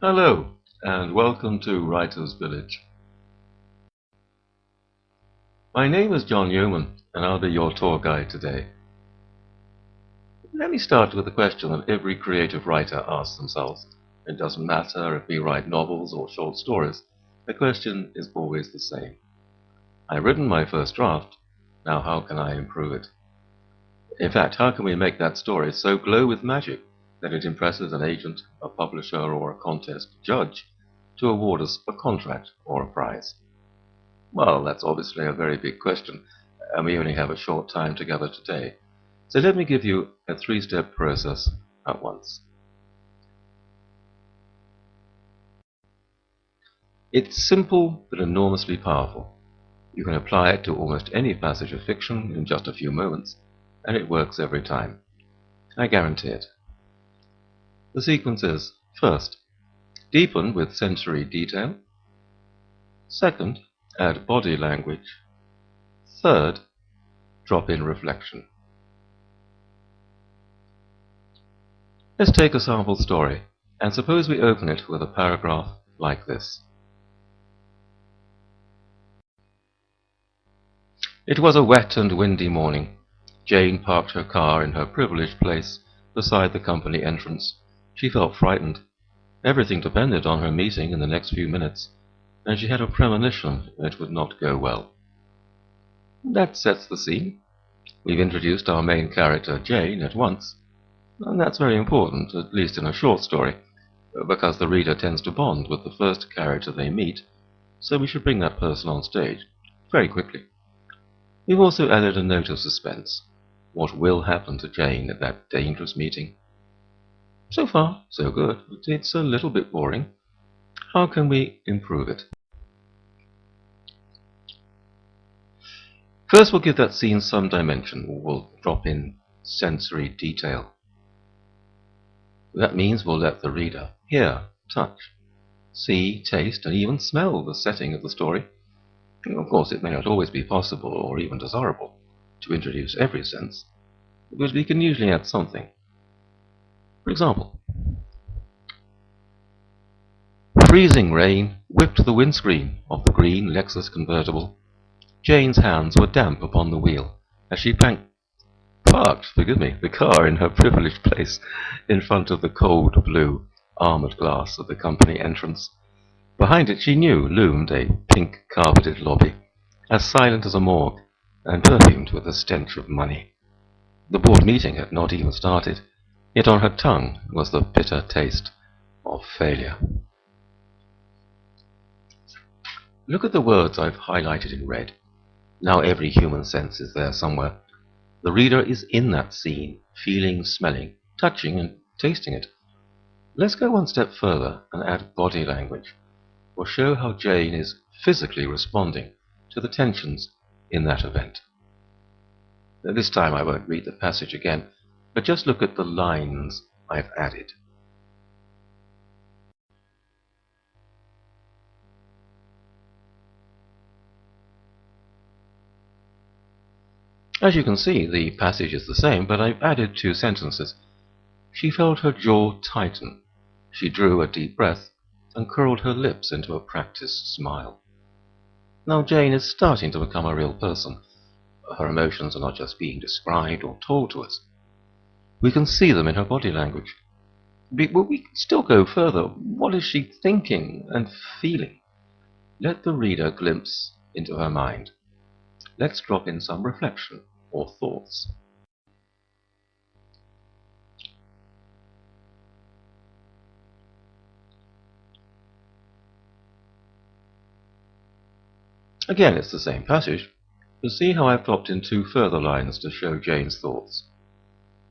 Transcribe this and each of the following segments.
Hello, and welcome to Writer's Village. My name is John Yeoman, and I'll be your tour guide today. Let me start with a question that every creative writer asks themselves. It doesn't matter if we write novels or short stories, the question is always the same. I've written my first draft, now how can I improve it? In fact, how can we make that story so glow with magic that it impresses an agent, a publisher, or a contest judge to award us a contract or a prize? Well, that's obviously a very big question, and we only have a short time together today. So let me give you a three-step process at once. It's simple but enormously powerful. You can apply it to almost any passage of fiction in just a few moments, and it works every time. I guarantee it. The sequence is: first, deepen with sensory detail. Second, add body language. Third, drop in reflection. Let's take a sample story, and suppose we open it with a paragraph like this. It was a wet and windy morning. Jane parked her car in her privileged place beside the company entrance. She felt frightened. Everything depended on her meeting in the next few minutes, and she had a premonition it would not go well. That sets the scene. We've introduced our main character, Jane, at once, and that's very important, at least in a short story, because the reader tends to bond with the first character they meet, so we should bring that person on stage very quickly. We've also added a note of suspense. What will happen to Jane at that dangerous meeting? So far, so good, but it's a little bit boring. How can we improve it? First, we'll give that scene some dimension. We'll drop in sensory detail. That means we'll let the reader hear, touch, see, taste, and even smell the setting of the story. Of course, it may not always be possible or even desirable to introduce every sense, but we can usually add something. For example, freezing rain whipped the windscreen of the green Lexus convertible. Jane's hands were damp upon the wheel as she parked the car in her privileged place in front of the cold blue armored glass of the company entrance. Behind it, she knew, loomed a pink carpeted lobby, as silent as a morgue and perfumed with the stench of money. The board meeting had not even started, yet on her tongue was the bitter taste of failure. Look at the words I've highlighted in red. Now every human sense is there somewhere. The reader is in that scene, feeling, smelling, touching, and tasting it. Let's go one step further and add body language, or show how Jane is physically responding to the tensions in that event. This time I won't read the passage again, but just look at the lines I've added. As you can see, the passage is the same, but I've added 2 sentences. She felt her jaw tighten. She drew a deep breath and curled her lips into a practiced smile. Now Jane is starting to become a real person. Her emotions are not just being described or told to us. We can see them in her body language. But we can still go further. What is she thinking and feeling? Let the reader glimpse into her mind. Let's drop in some reflection or thoughts. Again, it's the same passage, but see how I've dropped in 2 further lines to show Jane's thoughts.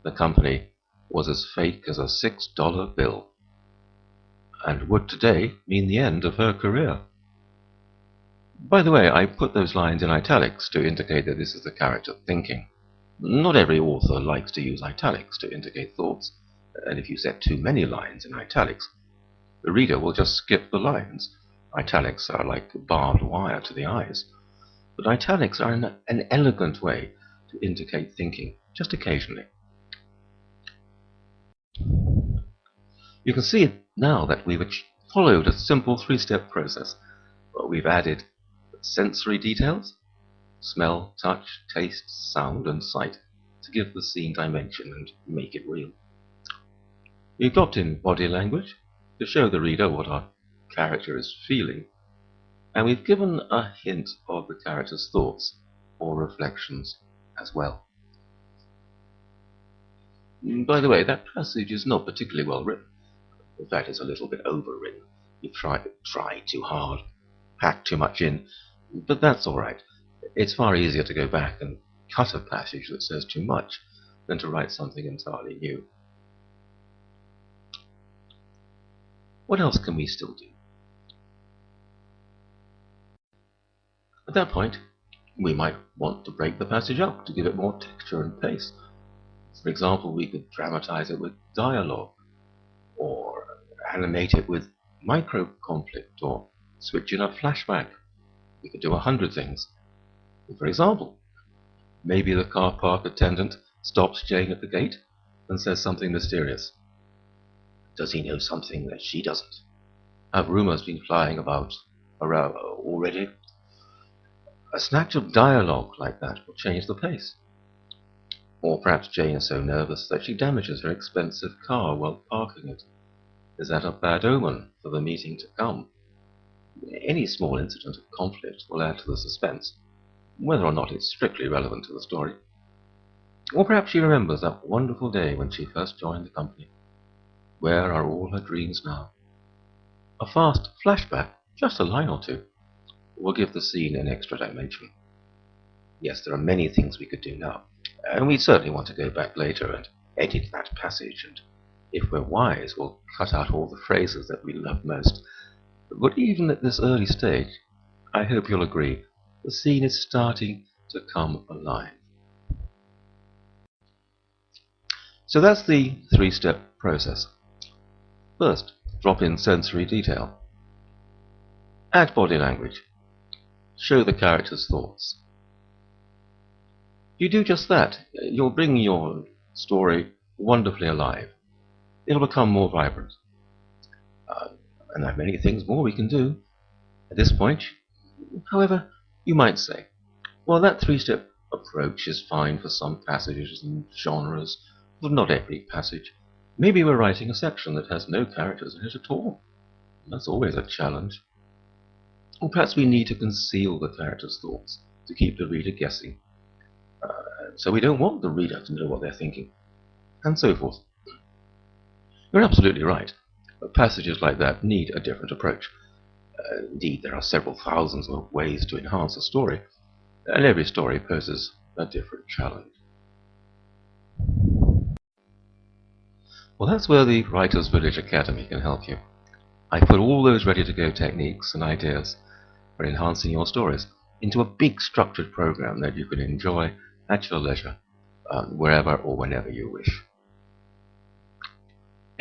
The company was as fake as a $6 bill, and would today mean the end of her career. By the way, I put those lines in italics to indicate that this is the character thinking. Not every author likes to use italics to indicate thoughts, and if you set too many lines in italics, the reader will just skip the lines. Italics are like barbed wire to the eyes, but italics are an elegant way to indicate thinking, just occasionally. You can see it now that we've followed a simple three-step process. We've added sensory details: smell, touch, taste, sound, and sight, to give the scene dimension and make it real. We've dropped in body language to show the reader what our character is feeling, and we've given a hint of the character's thoughts or reflections as well. By the way, that passage is not particularly well written. In fact, it's a little bit overwritten. You've tried too hard, packed too much in, but that's all right. It's far easier to go back and cut a passage that says too much than to write something entirely new. What else can we still do? At that point, we might want to break the passage up to give it more texture and pace. For example, we could dramatize it with dialogue, or animate it with micro-conflict, or switch in a flashback. We could do 100 things. For example, maybe the car park attendant stops Jane at the gate and says something mysterious. Does he know something that she doesn't? Have rumors been flying about around already? A snatch of dialogue like that will change the pace. Or perhaps Jane is so nervous that she damages her expensive car while parking it. Is that a bad omen for the meeting to come? Any small incident of conflict will add to the suspense, whether or not it's strictly relevant to the story. Or perhaps she remembers that wonderful day when she first joined the company. Where are all her dreams now? A fast flashback, just a line or two, will give the scene an extra dimension. Yes, there are many things we could do now, and we certainly want to go back later and edit that passage, and if we're wise, we'll cut out all the phrases that we love most. But even at this early stage, I hope you'll agree, the scene is starting to come alive. So that's the three-step process. First, drop in sensory detail. Add body language. Show the character's thoughts. You do just that, you'll bring your story wonderfully alive. It'll become more vibrant. And there are many things more we can do. At this point, however, you might say, well, that three-step approach is fine for some passages and genres, but not every passage. Maybe we're writing a section that has no characters in it at all. That's always a challenge. Or perhaps we need to conceal the character's thoughts to keep the reader guessing. So we don't want the reader to know what they're thinking, and so forth. You're absolutely right. Passages like that need a different approach. Indeed, there are several thousands of ways to enhance a story, and every story poses a different challenge. Well, that's where the Writers Village Academy can help you. I put all those ready-to-go techniques and ideas for enhancing your stories into a big structured program that you can enjoy at your leisure, wherever or whenever you wish.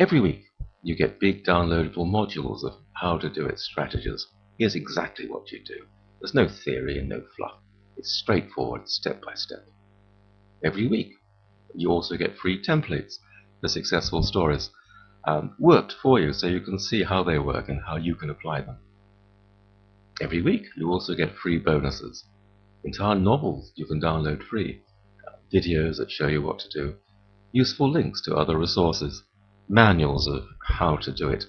Every week, you get big downloadable modules of how to do it strategies. Here's exactly what you do. There's no theory and no fluff. It's straightforward, step by step. Every week, you also get free templates for successful stories, worked for you so you can see how they work and how you can apply them. Every week, you also get free bonuses. Entire novels you can download free, videos that show you what to do, useful links to other resources, manuals of how to do it,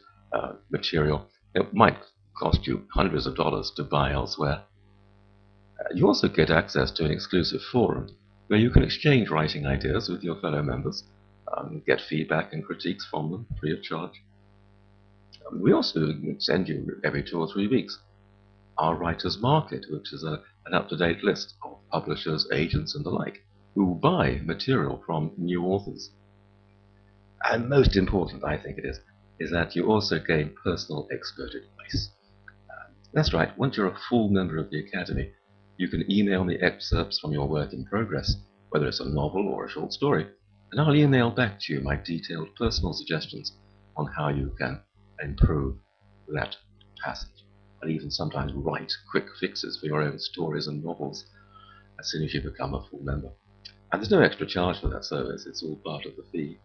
material. It might cost you hundreds of dollars to buy elsewhere. You also get access to an exclusive forum where you can exchange writing ideas with your fellow members, get feedback and critiques from them free of charge. We also send you every 2 or 3 weeks our Writers Market, which is an up-to-date list of publishers, agents, and the like who buy material from new authors. And most important, I think it is that you also gain personal expert advice. That's right, once you're a full member of the Academy, you can email me excerpts from your work in progress, whether it's a novel or a short story, and I'll email back to you my detailed personal suggestions on how you can improve that passage. I'll even sometimes write quick fixes for your own stories and novels as soon as you become a full member. And there's no extra charge for that service, it's all part of the fee.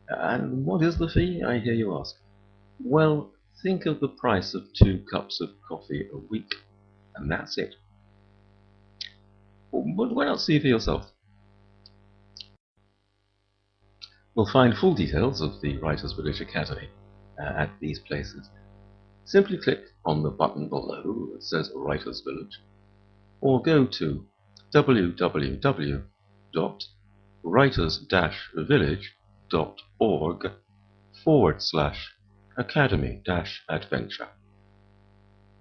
And what is the fee, I hear you ask? Well, think of the price of 2 cups of coffee a week, and that's it. But why not see for yourself? You'll find full details of the Writers Village Academy at these places. Simply click on the button below that says Writers Village, or go to www.writersvillage.org/academy-adventure.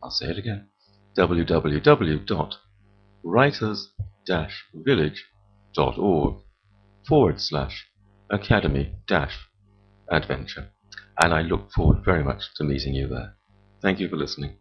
I'll say it again, www.writersvillage.org/academy-adventure. And I look forward very much to meeting you there. Thank you for listening.